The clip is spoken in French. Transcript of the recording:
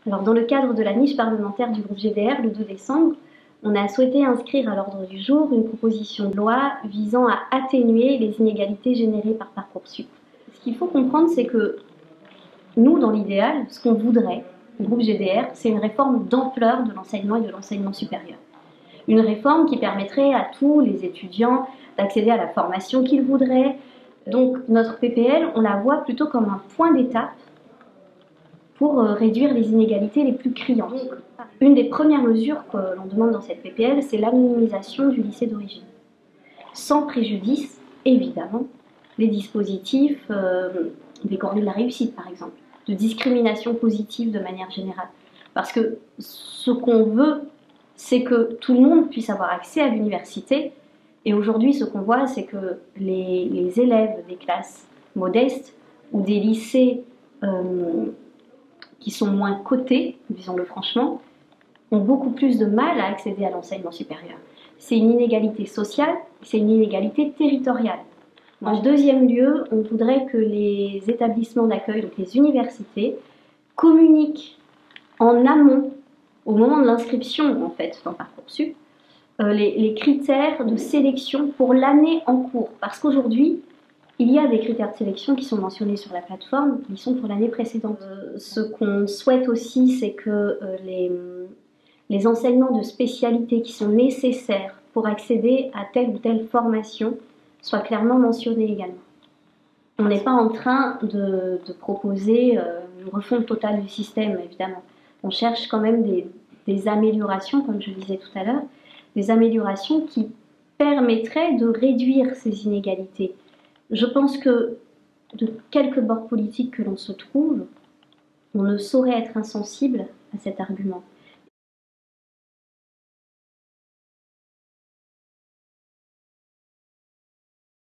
Alors, dans le cadre de la niche parlementaire du groupe GDR, le 2 décembre, on a souhaité inscrire à l'ordre du jour une proposition de loi visant à atténuer les inégalités générées par Parcoursup. Ce qu'il faut comprendre, c'est que nous, dans l'idéal, ce qu'on voudrait, le groupe GDR, c'est une réforme d'ampleur de l'enseignement et de l'enseignement supérieur. Une réforme qui permettrait à tous les étudiants d'accéder à la formation qu'ils voudraient. Donc notre PPL, on la voit plutôt comme un point d'étape pour réduire les inégalités les plus criantes. Une des premières mesures que l'on demande dans cette PPL, c'est l'anonymisation du lycée d'origine. Sans préjudice, évidemment, des dispositifs des cordées de la réussite, par exemple, de discrimination positive de manière générale. Parce que ce qu'on veut, c'est que tout le monde puisse avoir accès à l'université. Et aujourd'hui, ce qu'on voit, c'est que les élèves des classes modestes ou des lycées qui sont moins cotés, disons-le franchement, ont beaucoup plus de mal à accéder à l'enseignement supérieur. C'est une inégalité sociale, c'est une inégalité territoriale. En deuxième lieu, on voudrait que les établissements d'accueil, donc les universités, communiquent en amont, au moment de l'inscription en fait dans Parcoursup, les critères de sélection pour l'année en cours. Parce qu'aujourd'hui, il y a des critères de sélection qui sont mentionnés sur la plateforme, qui sont pour l'année précédente. Ce qu'on souhaite aussi, c'est que les enseignements de spécialité qui sont nécessaires pour accéder à telle ou telle formation soient clairement mentionnés également. On n'est pas en train de proposer une refonte totale du système, évidemment. On cherche quand même des améliorations, comme je disais tout à l'heure, des améliorations qui permettraient de réduire ces inégalités. Je pense que de quelque bord politique que l'on se trouve, on ne saurait être insensible à cet argument.